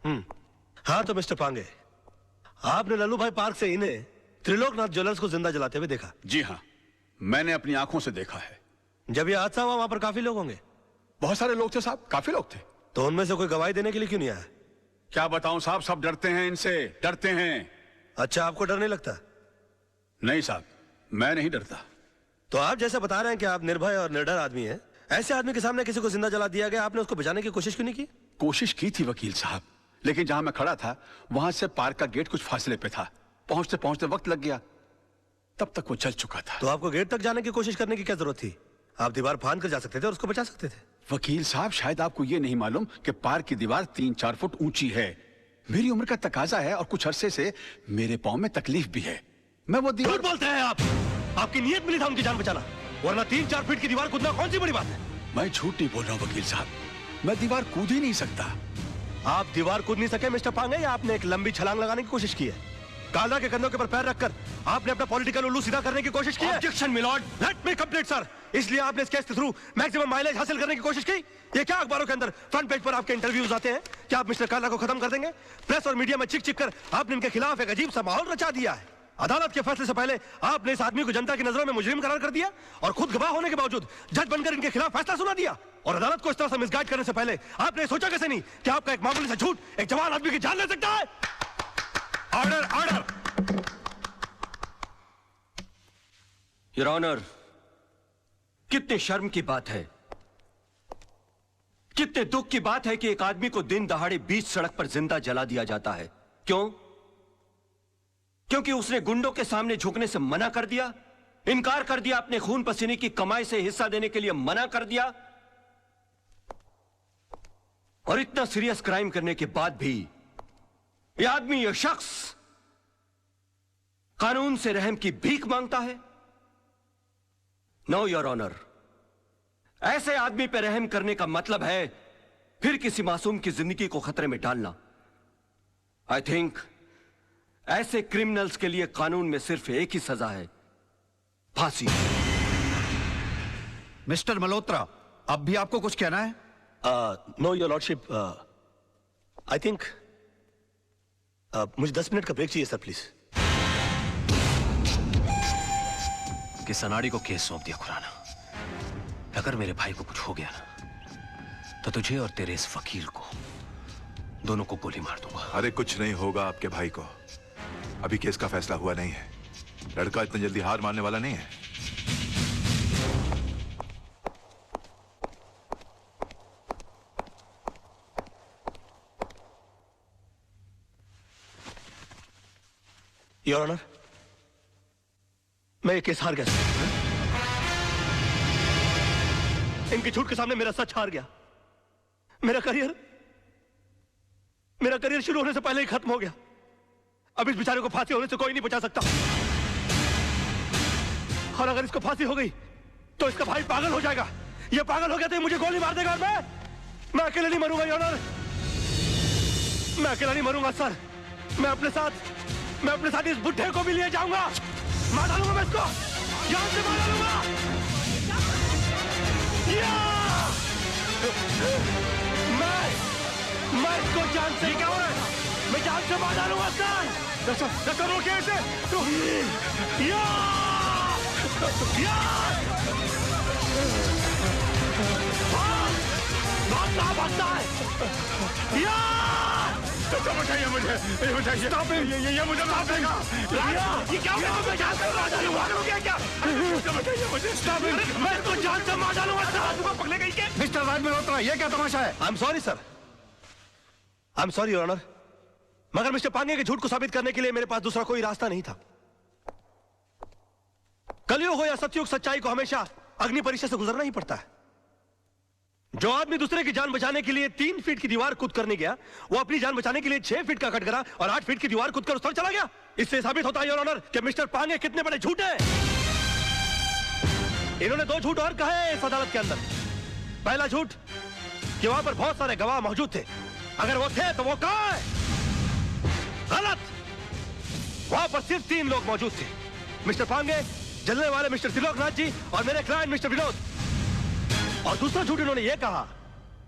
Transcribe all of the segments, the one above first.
हाँ तो मिस्टर पांगे, आपने लल्लू भाई पार्क से इन्हें त्रिलोकनाथ ज्वेलर्स को जिंदा जलाते हुए देखा? जी हाँ, मैंने अपनी आंखों से देखा है। जब ये हादसा हुआ वहां पर काफी लोग होंगे? बहुत सारे लोग थे साहब, काफी लोग थे। तो उनमें से कोई गवाही देने के लिए क्यों नहीं आया? क्या बताऊं साहब, सब डरते हैं इनसे, डरते हैं। अच्छा, आपको डर नहीं लगता? नहीं साहब, मैं नहीं डरता। तो आप जैसे बता रहे हैं कि आप निर्भय और निडर आदमी हैं, ऐसे आदमी के सामने किसी को जिंदा जला दिया गया, आपने उसको बचाने की कोशिश क्यों नहीं की? कोशिश की थी वकील साहब, लेकिन जहां मैं खड़ा था वहां से पार्क का गेट कुछ फासले पे था। पहुंचते पहुंचते वक्त लग गया, तब तक वो चल चुका था। तो आपको गेट तक जाने की कोशिश करने की क्या जरूरत थी? आप दीवार फांद कर जा सकते थे और उसको बचा सकते थे। वकील साहब, शायद आपको ये नहीं मालूम कि पार्क की दीवार 3-4 फुट ऊंची है। मेरी उम्र का तकाजा है और कुछ अरसे से मेरे पांव में तकलीफ भी है। मैं वो दीवार... झूठ बोलते हैं आप। आपकी नीयत मिली था उनकी जान बचाना, वरना 3-4 फीट की दीवार कूदना कौन सी बड़ी बात है? मैं झूठ नहीं बोल रहा हूँ वकील साहब, मैं दीवार कूद ही नहीं सकता। आप दीवार कूद नहीं सके मिस्टर पांगे, या आपने एक लंबी छलांग लगाने की कोशिश की है? काला के कंधों के ऊपर पैर रखकर आपने अपना पॉलिटिकल उल्लू सीधा करने की कोशिश की है? Objection my lord. Let me complete sir. इसलिए आपने इस केस के थ्रू मैक्सिमम माइलेज हासिल करने की कोशिश की? ये क्या अखबारों के अंदर फ्रंट पेज पर आपके इंटरव्यूज आते हैं? क्या आप मिस्टर काला को खत्म कर देंगे? प्रेस और मीडिया में चिक चिक कर आपने इनके खिलाफ एक अजीब सा माहौल रचा दिया है। अदालत के फैसले से पहले आपने इस आदमी को जनता की नजरों में मुजरिम करार कर दिया और खुद गवाह होने के बावजूद जज बनकर इनके खिलाफ फैसला सुना दिया। और अदालत को इस तरह से मिसगाइड करने से पहले आपने सोचा कैसे नहीं कि आपका एक मामूली सा झूठ एक जवान आदमी की जान ले सकता है? Order, order. योर ऑनर, कितने शर्म की बात है, कितने दुख की बात है कि एक आदमी को दिन दहाड़े बीच सड़क पर जिंदा जला दिया जाता है। क्यों? क्योंकि उसने गुंडों के सामने झुकने से मना कर दिया, इनकार कर दिया, अपने खून पसीने की कमाई से हिस्सा देने के लिए मना कर दिया। और इतना सीरियस क्राइम करने के बाद भी यह आदमी, यह शख्स कानून से रहम की भीख मांगता है। नो योर ऑनर, ऐसे आदमी पर रहम करने का मतलब है फिर किसी मासूम की जिंदगी को खतरे में डालना। आई थिंक ऐसे क्रिमिनल्स के लिए कानून में सिर्फ एक ही सजा है, फांसी। मिस्टर मल्होत्रा, अब भी आपको कुछ कहना है? Know your lordship, I think मुझे 10 मिनट का ब्रेक चाहिए सर, प्लीज। किस अनाड़ी को केस सौंप दिया खुराना। अगर मेरे भाई को कुछ हो गया ना, तो तुझे और तेरे इस वकील को दोनों को गोली मार दूंगा। अरे कुछ नहीं होगा आपके भाई को, अभी केस का फैसला हुआ नहीं है। लड़का इतनी जल्दी हार मानने वाला नहीं है। योर ऑनर, मैं ये केस हार गया। इनकी झूठ के सामने मेरा सच हार गया। मेरा करियर शुरू होने से पहले ही खत्म हो गया। अब इस बेचारे को फांसी होने से कोई नहीं बचा सकता। और अगर इसको फांसी हो गई तो इसका भाई पागल हो जाएगा। ये पागल हो गया तो ये मुझे गोली मार देगा और मैं अकेले नहीं मरूंगा योर ऑनर। मैं अकेला नहीं मरूंगा सर। मैं अपने साथ इस बुढ़े को भी ले जाऊंगा। मार डालूंगा मैं इसको, जान से मार डालूंगा। मैं इसको जान से, क्या हो रहा है? मैं जान से मार डालूंगा सर। रोकिए इसे। भागता है। बचाइए मुझे, बचाइए। ये मुझे मार देगा। ये क्या हो गया? मैं जान से मार डालूंगा। क्या? बचाइए मुझे। मैं इसको जान से मार डालूंगा सर। पकड़े गई क्या? मिस्टर राज मल्होत्रा, ये क्या तमाशा है? I am sorry sir, I am sorry your honour, मगर मिस्टर पांगे के झूठ को साबित करने के लिए मेरे पास दूसरा कोई रास्ता नहीं था। कलयुग हो या सतयुग, सच्चाई को हमेशा अग्नि परीक्षा से गुजरना ही पड़ता है। जो आदमी दूसरे की जान बचाने के लिए 3 फीट की दीवार कूद कर नहीं गया, वो अपनी जान बचाने के लिए 6 फीट का कटघरा और 8 फीट की दीवार कूद कर उस पर चला गया। इससे साबित होता है योर ऑनर कि मिस्टर पांगे कितने बड़े झूठे हैं। इन्होंने 2 झूठ और कहे इस अदालत के अंदर। पहला झूठ कि वहां पर बहुत सारे गवाह मौजूद थे। अगर वो थे तो वो कहां है? गलत। वहां पर सिर्फ 3 लोग मौजूद थे, मिस्टर पांगे, जलने वाले मिस्टर त्रिलोकनाथ जी और मेरे क्लाइंट मिस्टर विनोद। और दूसरा झूठ इन्होंने ये कहा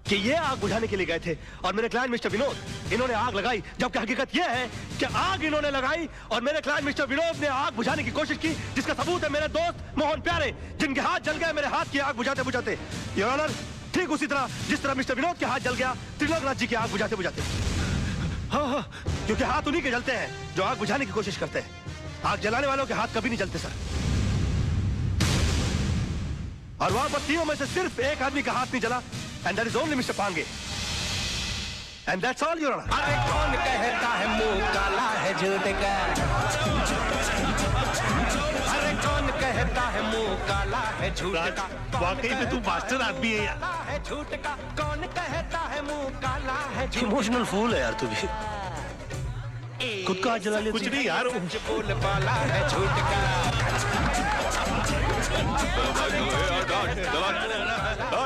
कि ये आग बुझाने के लिए गए थे और मेरे क्लाइंट मिस्टर विनोद इन्होंने आग लगाई, जबकि हकीकत यह है कि आग इन्होंने लगाई और मेरे क्लाइंट मिस्टर विनोद ने आग बुझाने की कोशिश की, जिसका सबूत है मेरे दोस्त मोहन प्यारे, जिनके हाथ जल गए मेरे हाथ की आग बुझाते बुझाते। योर ऑनर, ठीक उसी तरह जिस तरह मिस्टर विनोद के हाथ जल गया त्रिलोकनाथ जी की आग बुझाते बुझाते। हाँ, क्योंकि हाथ उन्हीं के जलते हैं जो आग बुझाने की कोशिश करते हैं। आग जलाने वालों के हाथ कभी नहीं जलते सर। और वहां पर तीनों में से सिर्फ एक आदमी का हाथ नहीं जला, and that is only Mr. Pange. And that's all, Your Honor. अरे कौन कहता है मुंह काला है झूठ का? अरे कौन कहता है मुंह काला है झूठ का? वाकई में तू मास्टर आदमी है यार। झूठ का कौन कहता है मुंह काला है? इमोशनल फूल है यार तू भी। खुद का हाथ जला लिया। कुछ नहीं यार, बोल वाला है झूठ का।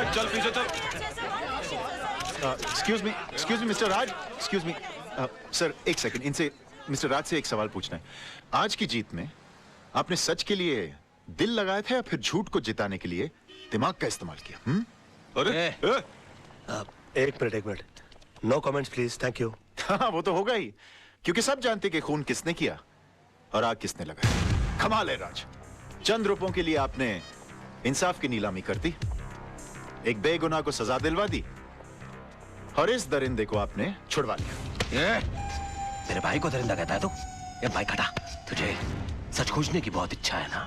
चल पीछे चल। एक्सक्यूज मी मिस्टर राज, एक्सक्यूज मी सर, एक सेकंड, इनसे मिस्टर राज से एक सवाल पूछना है। आज की जीत में आपने सच के लिए दिल लगाया था या फिर झूठ को जिताने के लिए दिमाग का इस्तेमाल किया? अरे एक minute, no comments please, thank you. हाँ, वो तो होगा ही, क्योंकि सब जानते कि खून किसने किया और आग किसने लगाई। कमाल है राज, चंद रुपयों के लिए आपने इंसाफ की नीलामी कर दी, एक बेगुनाह को सजा दिलवा दी और इस दरिंदे को आपने छुड़वा लिया। मेरे भाई को दरिंदा कहता है तू? ये भाई खड़ा, तुझे सच खोजने की बहुत इच्छा है ना?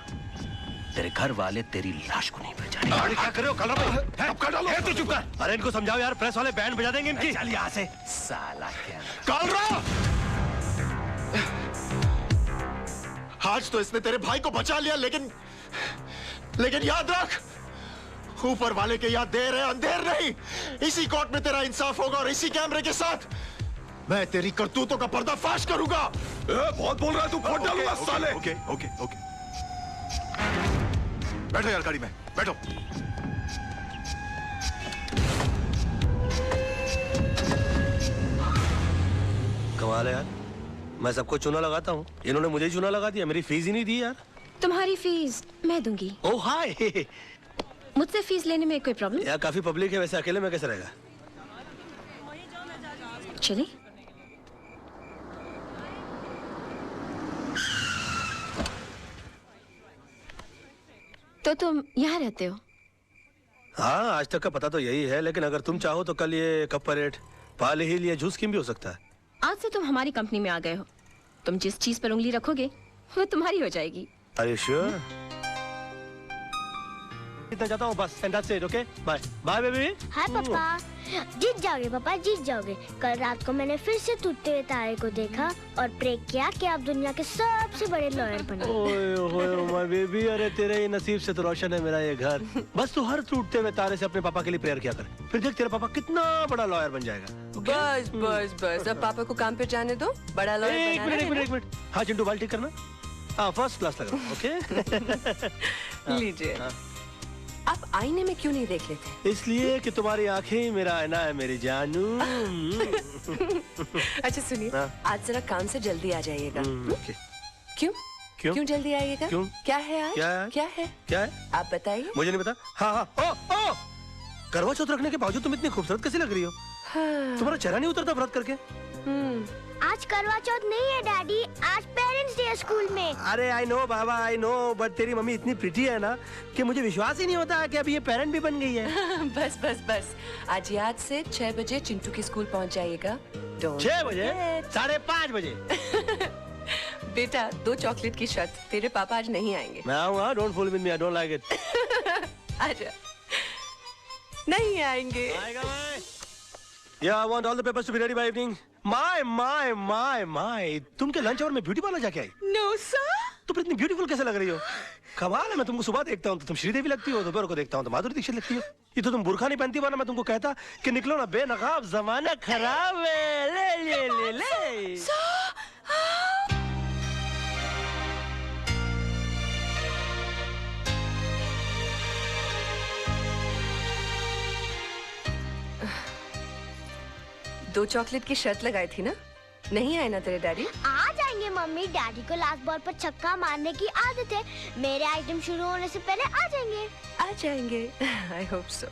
तेरे घर वाले तेरी लाश को नहीं पहचानेंगे। अरे क्या कर रहे हो कलर भाई? अब कर डालो। तू चुप कर। अरे इनको समझाओ यार, प्रेस वाले बैंड बजा देंगे इनकी। चल यहाँ से साला क्या। आज तो इसने तेरे भाई को बचा लिया, लेकिन याद रख, ऊपर वाले के याद देर है अंधेर नहीं। इसी कोर्ट में तेरा इंसाफ होगा और इसी कैमरे के साथ मैं तेरी करतूतों का पर्दाफाश करूंगा। बहुत बोल रहा है तू, फोड़ डालूंगा साले। ओके ओके ओके, बैठो यार गाड़ी में, बैठो। कमाल है यार, मैं सबको चूना लगाता हूँ, इन्होंने मुझे चूना लगा दिया, मेरी फीस ही नहीं दी यार। तुम्हारी फीस मैं दूंगी। ओह हाय। मुझसे फीस लेने में कोई प्रॉब्लम? यार काफी पब्लिक है, वैसे अकेले में कैसे रहेगा? चलिए। तो तुम यहाँ रहते हो? हाँ, आज तक का पता तो यही है, लेकिन अगर तुम चाहो तो कल ये कप परेड, पाले हिल या जूस किम भी हो सकता है। आज से तुम हमारी कंपनी में आ गए हो, तुम जिस चीज पर उंगली रखोगे वो तुम्हारी हो जाएगी। Are you sure? इतना जाता हूँ बस, and that's it, okay? Bye. Bye, baby. हाय पापा, जीत जाओगे पापा, जीत जाओगे। कल रात को मैंने फिर से टूटते हुए तारे को देखा और प्रे किया कि आप दुनिया के सबसे बड़े लॉयर बने। ओए ओए माय बेबी, अरे तेरे ये नसीब से तो रोशन है मेरा ये घर। बस तू हर टूटते हुए तारे से अपने पापा के लिए प्रेयर किया कर, फिर देख तेरा पापा कितना बड़ा लॉयर बन जाएगा। बस बस बस, अब पापा को काम पे जाने दो, बड़ा लॉयर बनाना है। एक मिनट। हाँ चिंटू, बाल ठीक करना। हाँ, फर्स्ट क्लास लग रहा है, ओके? लीजिए। आप आईने में क्यों नहीं देख लेते? इसलिए कि तुम्हारी आंखें मेरा आईना है मेरी जानू। अच्छा सुनिए, आज जरा काम से जल्दी आ जाइएगा। ओके। क्यों? क्यों? क्यों जल्दी आइएगा? क्यों? क्या है आज? क्या है? क्या है? आप बताइए। मुझे नहीं पता। हाँ, ओ, करवा चौथ रखने के बावजूद तुम इतनी खूबसूरत कैसे लग रही हो? हाँ। तुम्हारा चेहरा नहीं उतरता व्रत करके? आज करवा चौथ नहीं है डैडी, आज पेरेंट्स डे स्कूल में। अरे I know Baba, I know, but तेरी मम्मी इतनी प्रिटी है ना कि मुझे विश्वास ही नहीं होता कि अभी ये पेरेंट भी बन गई है। बस बस बस, आज याद से 6 बजे चिंटू के स्कूल पहुंच जाइएगा। 6 बजे? 5:30 बजे? बेटा, 2 चॉकलेट की शर्त, तेरे पापा आज नहीं आएंगे। मैं आऊंगा, don't fool with me, I don't like it. आजा। नहीं आएंगे। आएगा मैं। Yeah, I want all the papers to be ready by evening. My. तुम क्या लंच आवर में ब्यूटी पार्लर जाके आई? No sir. तुम इतनी ब्यूटीफुल कैसे लग रही हो? कमाल है, मैं तुमको सुबह देखता हूँ तो तुम श्रीदेवी लगती हो, दोपहर को देखता हूँ तो माधुरी दीक्षित लगती हो। ये तो तुम बुर्खा नहीं पहनती, वरना मैं तुमको कहता कि निकलो ना बेनकाब, जमाना खराब है। ले। दो चॉकलेट की शर्त लगाई थी ना? नहीं आए ना तेरे डैडी? आ जाएंगे मम्मी, डैडी को लास्ट बॉल पर छक्का मारने की आदत है। मेरे आइटम शुरू होने से पहले आ जाएंगे। आ जाएंगे। I hope so.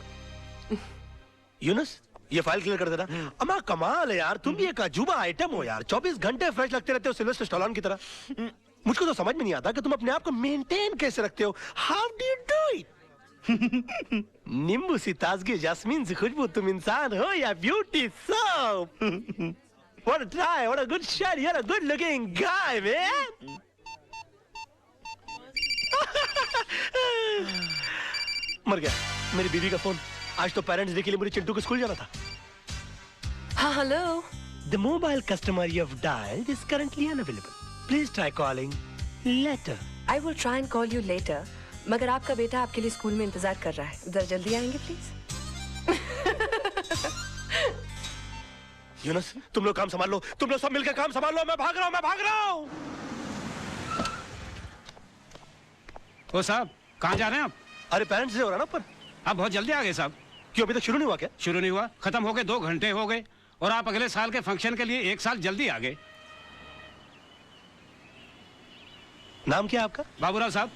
यूनुस, ये फाइल क्लियर कर देना। अम्मा कमाल है यार, तुम भी एक अजूबा आइटम हो यार, 24 घंटे फ्रेश लगते रहते हो सिल्वेस्टर स्टैलोन की तरह। मुझको तो समझ में नहीं आता कि तुम अपने आप को मेंटेन कैसे रखते हो। How do you do it? नींबू सी ताजगी, जास्मीन सी खुशबू, तुम इंसान हो या beauty soap. What a try, what a good shot, you're a good looking guy, man. मर गया मेरी बीवी का फोन। आज तो पेरेंट्स डे के लिए मुझे चिंटू को स्कूल जाना था। हाँ hello. The mobile customer you have dialed is currently unavailable. Please try calling later. I will try and call you later. मगर आपका बेटा आपके लिए स्कूल में इंतजार कर रहा है, जरा जल्दी आएंगे प्लीज। यूनुस, तुम लोग काम संभाल लो, तुम लोग सब मिलकर काम संभाल लो। मैं भाग रहा हूँ, मैं भाग रहा हूँ। ओ साहब, कहाँ जा रहे हैं आप? अरे पेरेंट्स डे हो रहा ना पर। आप बहुत जल्दी आ गए साहब। क्यों, अभी तक शुरू नहीं हुआ क्या? शुरू नहीं हुआ, खत्म हो गए 2 घंटे हो गए, और आप अगले साल के फंक्शन के लिए 1 साल जल्दी आ गए। नाम क्या है आपका? बाबूराव साहब।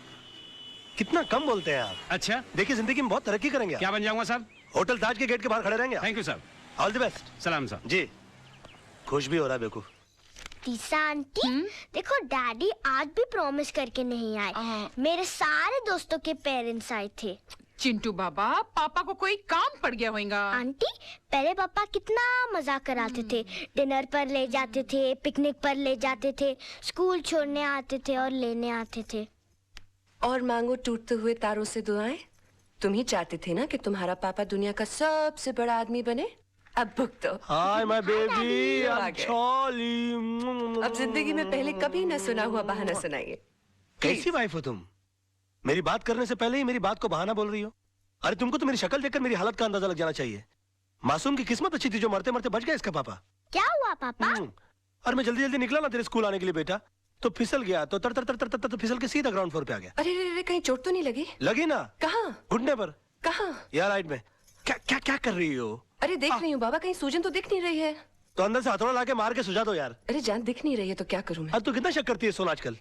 कितना कम बोलते हैं आप। अच्छा, देखिए जिंदगी में बहुत तरक्की करेंगे। क्या बन जाऊंगा साहब? होटल ताज के गेट के बाहर खड़े रहेंगे। थैंक यू साहब। All the best. सलाम साहब। जी, खुश भी हो रहा है बेवकूफ। तीसा आंटी, देखो डैडी आज भी प्रॉमिस करके नहीं आए। मेरे सारे दोस्तों के पेरेंट्स आए थे। चिंटू बाबा, पापा को कोई काम पड़ गया होगा। आंटी, पहले पापा कितना मजाक कराते थे, डिनर पर ले जाते थे, पिकनिक पर ले जाते थे, स्कूल छोड़ने आते थे और लेने आते थे। और मांगो टूटते हुए तारों से दुआएं। तुम ही चाहते थे ना कि तुम्हारा पापा दुनिया का सबसे बड़ा आदमी बने। अब भुगतो। हाय माय बेबी, अब जिंदगी में पहले कभी न सुना हुआ बहाना सुनाइए। कैसी वाइफ हो तुम? मेरी बात करने से पहले ही मेरी बात को बहाना बोल रही हो। अरे तुमको तो मेरी शक्ल देखकर मेरी हालत का अंदाजा लग जाना चाहिए। मासूम की किस्मत अच्छी थी जो मरते मरते बच गया इसका पापा। क्या हुआ पापा? और मैं जल्दी जल्दी निकला ना तेरे स्कूल आने के लिए बेटा, तो फिसल गया, तो तर तर तर तर तर, तर फिसल के सीधा ग्राउंड फ्लोर पे आ गया। अरे कहीं चोट तो नहीं लगी? लगी ना। कहाँ? घुटने पर। कहाँ? यार राइट में। क्या क्या क्या कर रही हो? अरे देख रही हूँ बाबा, कहीं सूजन तो दिख नहीं रही है। तो अंदर से हथौड़ा लाके मार के सुझा दो यार। अरे जान दिख नहीं रही है तो क्या करूँ मैं? अब तू कितना शक करती है सोना आजकल?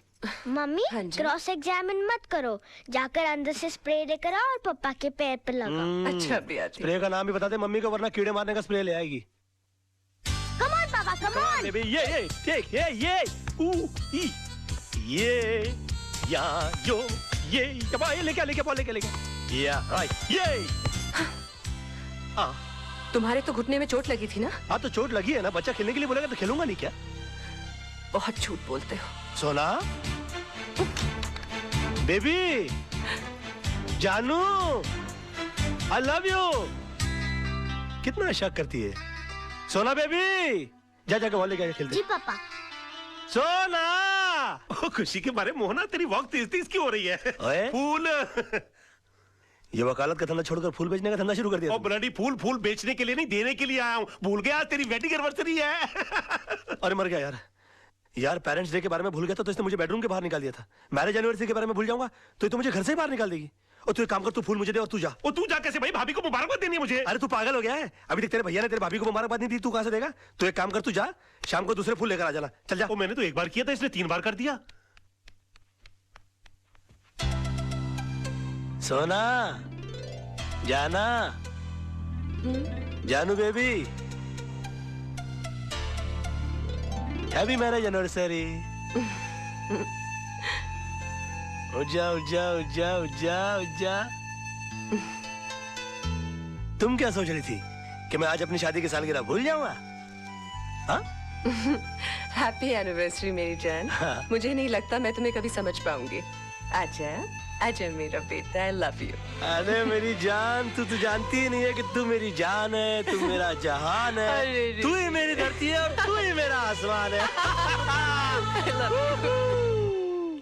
मम्मी, क्रॉस एग्जामिन मत करो, जाकर अंदर से स्प्रे लेकर आओ और पापा के पैर पे लगाओ। अच्छा बिया, स्प्रे का नाम भी बता दे मम्मी को, वरना कीड़े मारने का स्प्रे ले आएगी। कम ऑन पापा, कम ऑन। बेबी, ये टेक, ये या यो ये लेके या राइट ये। तुम्हारे तो घुटने में चोट लगी थी ना? हाँ तो चोट लगी है ना, बच्चा खेलने के लिए बोलेगा तो खेलूंगा नहीं क्या? बहुत झूठ बोलते हो। सोना, बेबी, जानू, आई लव यू। कितना शक करती है सोना। बेबी जा जाके वॉल लेके खेलते। जी पापा। सोना, ओ खुशी के मारे मोहना तेरी वॉक तेज तेज क्यों हो रही है? फूल ये वकालत का धंधा छोड़कर फूल बेचने का धंधा शुरू कर दिया। ब्लडी फूल बेचने के लिए नहीं, देने के लिए आया हूँ। भूल गया तेरी वेडिंग एनिवर्सरी है। अरे मर गया यार पेरेंट्स डे के बारे में भूल गया था तो इसने मुझे बेडरूम के बाहर निकाल दिया था। मैरिज एनिवर्सरी के बारे में भूल जाऊंगा तो ये तो मुझे घर से ही बाहर निकाल देगी। और तू एक काम कर, तू फूल मुझे दे और तू जा। और तू जा कैसे भाई? भाभी को मुबारकबाद देनी है मुझे। अरे तू पागल हो गया है? अभी तक तेरे भैया ने तेरे भाभी को मुबारकबाद नहीं दी, तू कहां से देगा? तो एक काम कर, तू जा, शाम को दूसरे फूल लेकर आ जाना। चल जा। मैंने तो एक बार किया था, इसने 3 बार कर दिया। सोना, जाना, जानू बेबी, हैप्पी मैरिज एनिवर्सरी। जा। तुम क्या सोच रही थी कि मैं आज अपनी शादी की सालगिरह भूल जाऊंगा? हैप्पी एनिवर्सरी मेरी जान। मुझे नहीं लगता मैं तुम्हें कभी समझ पाऊंगी। आजा मेरा बेटा, आई लव यू। अरे मेरी जान, तू तो जानती ही नहीं है कि तू मेरी जान है, तू मेरा जहान है, तू ही मेरी धरती है और तू ही मेरा आसमान है।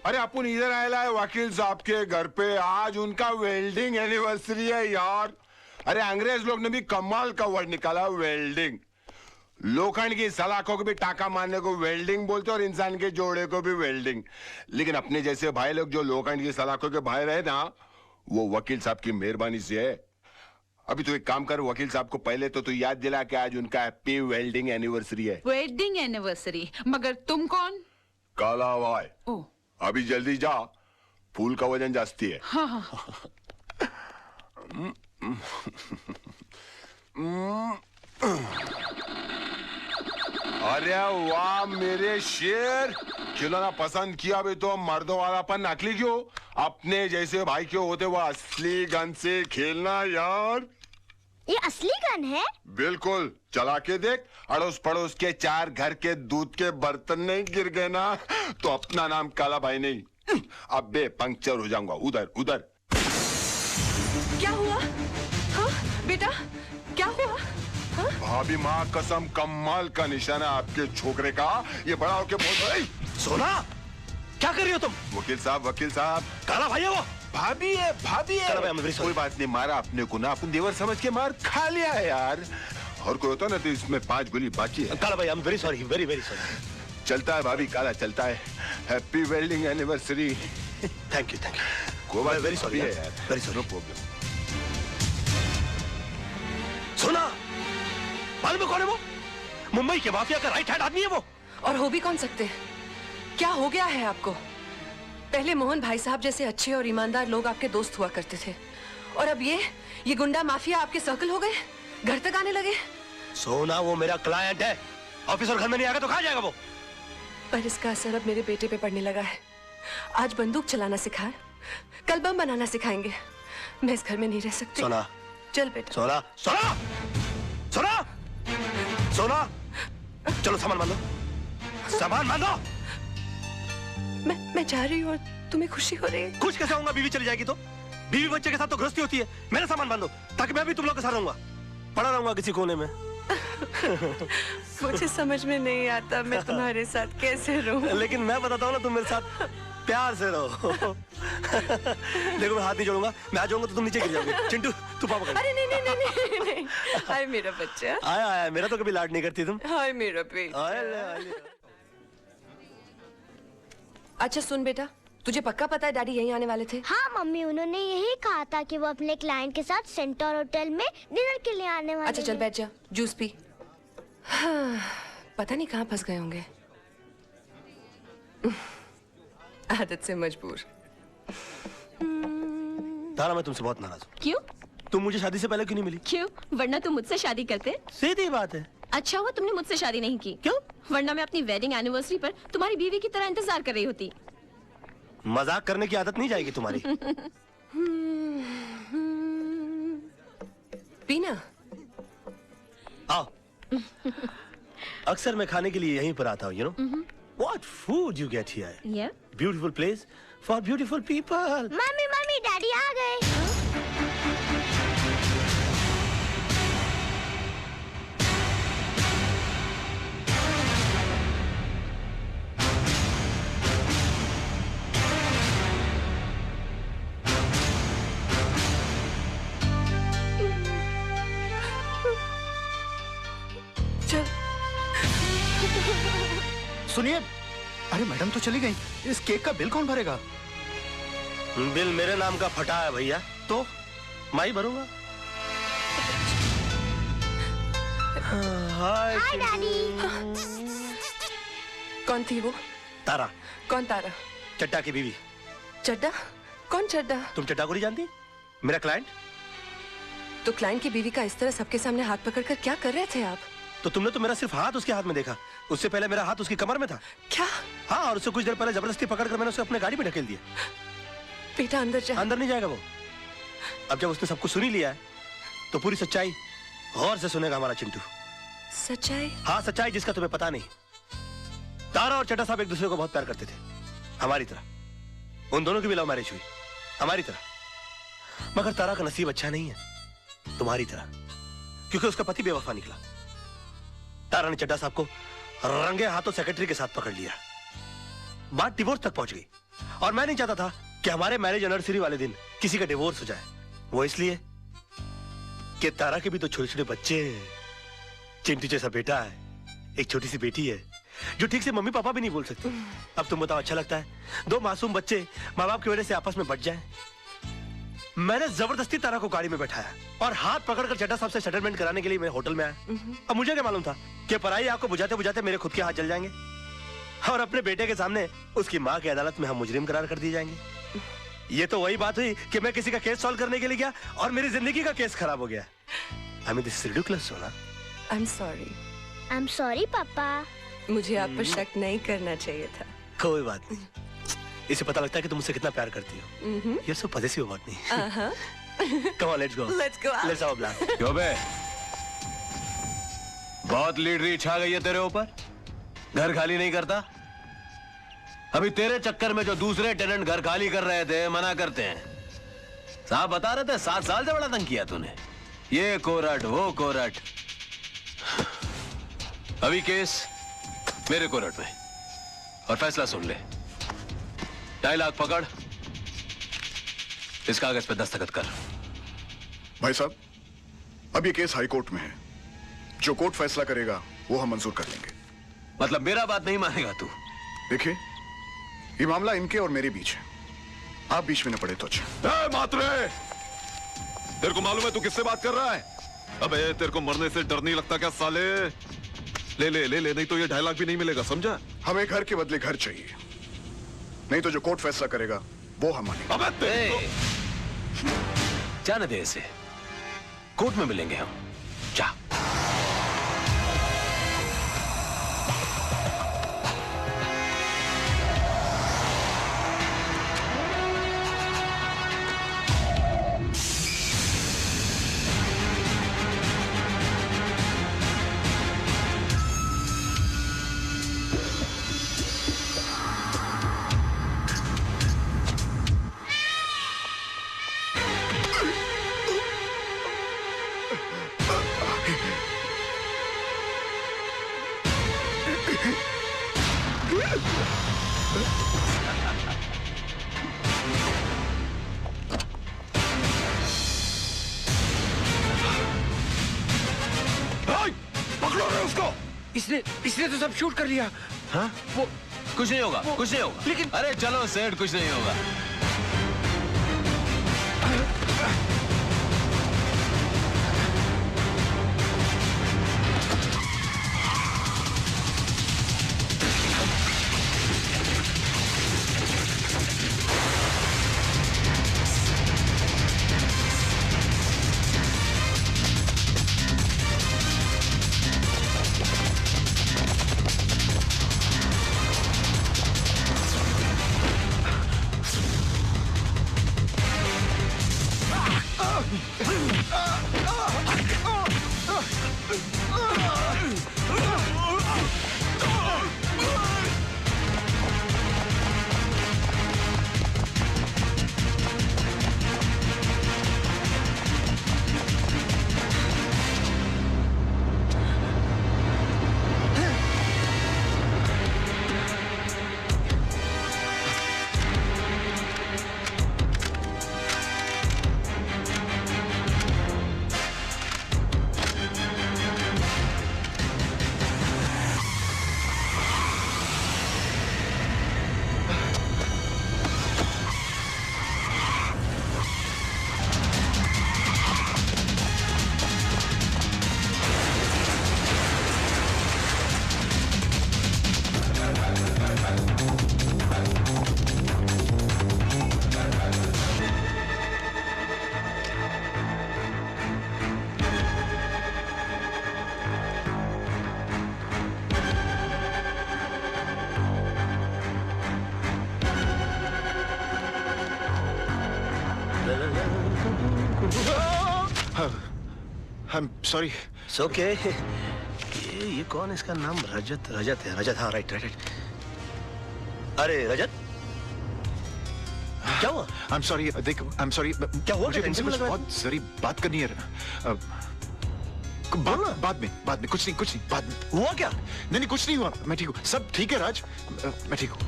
अरे अपन इधर आया है वकील साहब के घर पे, आज उनका वेल्डिंग एनिवर्सरी है यार। अरे अंग्रेज लोग ने भी कमाल का वर्ड निकाला, वेल्डिंग। लोखंड की सलाखों को भी टाका मारने को वेल्डिंग बोलते और इंसान के जोड़े को भी वेल्डिंग। लेकिन अपने जैसे भाई लोग जो लोखंड की सलाखों के भाई रहे ना, वो वकील साहब की मेहरबानी से है। अभी तो एक काम कर, वकील साहब को पहले तो तू याद दिला कि आज उनका हैप्पी वेल्डिंग एनिवर्सरी है। Wedding anniversary? मगर तुम कौन? काला भाई। अभी जल्दी जा, फूल का वजन जास्ती है। अरे वाह मेरे शेर, खिलौना पसंद किया भी तो मर्दों वालापन नकली क्यों? अपने जैसे भाई क्यों होते वो असली गन से खेलना यार। ये असली गन है? बिल्कुल, चला के देख। अड़ोस पड़ोस के 4 घर के दूध के बर्तन नहीं गिर गए ना तो अपना नाम काला भाई नहीं, अबे पंक्चर हो जाऊंगा उधर उधर। क्या हुआ? हाँ बेटा क्या हुआ? हाँ? भाभी माँ कसम कमाल का निशाना आपके छोकरे का। ये बड़ा होके बहुत। सोना क्या कर रही हो तुम? वकील साहब काला भाई है वो। भाभी है कोई बात नहीं, मारा अपने को ना, अपन देवर समझ के मार खा लिया है यार। और कोई होता ना तो इसमें 5 गोली बाकी है। काला भाई I am very sorry, very very sorry. चलता है भाभी, काला चलता है। Happy wedding anniversary. Thank you कोई बात वेरी सॉरी है यार, वेरी सॉरी। No problem. सुना मालूम है कौन है वो? मुंबई के माफिया का राइट हैंड आदमी है वो। और हो भी कौन सकते? क्या हो गया है आपको? पहले मोहन भाई साहब जैसे अच्छे और ईमानदार लोग आपके दोस्त हुआ करते थे, और अब ये गुंडा माफिया आपके सर्कल हो गए, घर तक आने लगे। सोना वो मेरा क्लाइंट है, ऑफिस और घर में नहीं आएगा तो कहाँ जाएगा वो? पर इसका असर अब मेरे बेटे पे पड़ने लगा है। आज बंदूक चलाना सिखाए, कल बम बनाना सिखाएंगे। मैं इस घर में नहीं रह सकती। सोना चल बेटा। सोना सोना सोना सोना चलो सामान बांधो, सामान बांधो। मैं जा रही हूँ और तुम्हें खुशी हो रही है? खुश कैसे होऊंगा? बीवी चली जाएगी तो? बीवी बच्चे के साथ तो गृहस्थी होती है। मेरा सामान बांधो ताकि मैं भी तुम लोग के साथ रहूंगा, पड़ा रहूंगा किसी कोने में। मुझे समझ में नहीं आता मैं तुम्हारे साथ कैसे रहूं। लेकिन मैं बताता हूँ ना, तुम मेरे साथ प्यार से रहो। देखो मैं हाथ नहीं जोड़ूंगा, मैं आ जाऊंगा तो तुम नीचे गिर जाओगे। चिंटू तू पापा कर। अरे नहीं। हाय मेरा बच्चा। आया मेरा तो कभी लाड नहीं करती तुम। हाय मेरा बेटा। अच्छा सुन बेटा, तुझे पक्का पता है डैडी यहीं आने वाले थे? हाँ मम्मी, उन्होंने यही कहा था कि वो अपने क्लाइंट के साथ सेंटर होटल में डिनर के लिए आने वाले। अच्छा चल बैठ जा, जूस पी। हाँ, पता नहीं कहाँ फंस गए होंगे। आदत से मजबूर। तारा मैं तुमसे बहुत नाराज हूँ। क्यों? तुम मुझे शादी से पहले क्यों नहीं मिली? क्यों? वरना तुम मुझसे शादी करते। सीधी बात है। अच्छा हुआ तुमने मुझसे शादी नहीं की। क्यों? वरना मैं अपनी वेडिंग एनिवर्सरी पर तुम्हारी बीवी की तरह इंतजार कर रही होती। मजाक करने की आदत नहीं जाएगी तुम्हारी। पीना। आओ। अक्सर मैं खाने के लिए यहीं पर आता हूँ, you know? What food you get here? Yeah. Beautiful place for beautiful people. Mummy daddy आ गए। सुनिए, अरे मैडम तो चली गई, इस केक का बिल कौन भरेगा? बिल मेरे नाम का फटा है भैया, तो मैं ही भरूंगा। हाय डैडी। कौन थी वो? तारा। कौन तारा? चड्डा की बीवी। चड्डा? कौन चड्डा? तुम चड्डा को नहीं जानती? मेरा क्लाइंट। तो क्लाइंट की बीवी का इस तरह सबके सामने हाथ पकड़कर क्या कर रहे थे आप? तो तुमने तो मेरा सिर्फ हाथ उसके हाथ में देखा, उससे पहले मेरा हाथ उसकी कमर में था। क्या? हाँ, और उससे कुछ देर पहले जबरदस्ती पकड़कर मैंने उसे अपने गाड़ी में ढकेल दिया। बेटा अंदर जा। अंदर नहीं जाएगा वो। अब जब उसने सब कुछ सुन ही लिया है तो पूरी सच्चाई गौर से सुनेगा हमारा चिंटू। सच्चाई? हाँ, सच्चाई जिसका तुम्हें पता नहीं। तारा और चड्डा साहब एक दूसरे को बहुत प्यार करते थे, हमारी तरह। उन दोनों की भी लव मैरिज हुई, हमारी तरह। मगर तारा का नसीब अच्छा नहीं है, तुम्हारी तरह, क्योंकि उसका पति बेवफा निकला। तारा ने चड्डा साहब को रंगे हाथों सेक्रेटरी के साथ पकड़ लिया, बात डिवोर्स तक पहुंच गई। और मैं नहीं चाहता था कि हमारे मैरिज एनिवर्सरी वाले दिन किसी का डिवोर्स हो जाए। वो इसलिए कि तारा के भी तो छोटे छोटे बच्चे हैं। चिंटू जैसा बेटा है, एक छोटी सी बेटी है जो ठीक से मम्मी पापा भी नहीं बोल सकती। अब तुम बताओ, अच्छा लगता है दो मासूम बच्चे माँ बाप की वजह से आपस में बट जाएं? मैंने जबरदस्ती तारा को गाड़ी में बैठाया और हाथ पकड़कर चड्डा साहब से सेटलमेंट कराने के लिए मैं होटल में आया। अब मुझे क्या मालूम था कि पराई आग को बुझाते बुझाते मेरे खुद के हाथ जल जाएंगे और अपने बेटे के सामने उसकी माँ की अदालत में हम मुजरिम करार कर दिए जाएंगे। ये तो वही बात हुई कि मैं किसी का केस सॉल्व करने के लिए गया और मेरी जिंदगी का केस खराब हो गया। I mean, this is ridiculous, सोना। I'm sorry. I'm sorry, पापा। मुझे आप पर शक नहीं करना चाहिए था। कोई बात नहीं, इसे पता लगता है कि तुम मुझसे कितना प्यार करती हो। ये सब पॉजिटिव बात नहीं। Come on, let's go. Let's go out. Let's have a blast. क्यों बे? बहुत लीडरी छा गई है तेरे ऊपर। घर खाली नहीं करता। अभी तेरे चक्कर में जो दूसरे टेनेंट घर खाली कर रहे थे मना करते हैं। साहब बता रहे थे 7 साल से बड़ा तंग किया तूने। ये कोरट वो कोरट। अभी केस मेरे कोरट में और फैसला सुन ले। 2.5 लाख पकड़, इस कागज पे दस्तखत कर। भाई साहब, अब ये केस हाई कोर्ट में है। जो कोर्ट फैसला करेगा वो हम मंजूर कर लेंगे। मतलब मेरा बात नहीं मानेगा तू? देखिए, ये मामला इनके और मेरे बीच है। आप बीच में न पड़े तो अच्छा। मात्रे, तेरे को मालूम है तू किससे बात कर रहा है? अबे तेरे को मरने से डर नहीं लगता क्या साले? ले ले ले ले, नहीं तो ये 2.5 लाख भी नहीं मिलेगा, समझा? हमें घर के बदले घर चाहिए, नहीं तो जो कोर्ट फैसला करेगा वो हम मानेंगे। अबे जाने दे इसे, कोर्ट में मिलेंगे हम। जा। इसने तो सब शूट कर लिया। हाँ? वो कुछ नहीं होगा, कुछ नहीं होगा। लेकिन अरे चलो सेठ, कुछ नहीं होगा। I'm sorry. It's okay. ये कौन है? इसका नाम रजत है। रजत, हाँ, राइट। अरे रजत, क्या हुआ? I'm sorry. देख, I'm sorry. क्या हुआ? मुझे तुमसे कुछ बहुत जरूरी बात करनी है। बाद में कुछ नहीं बाद में। हुआ क्या? नहीं कुछ नहीं हुआ, मैं ठीक हूँ। सब ठीक है राज, मैं ठीक हूँ।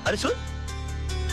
अरे सुन,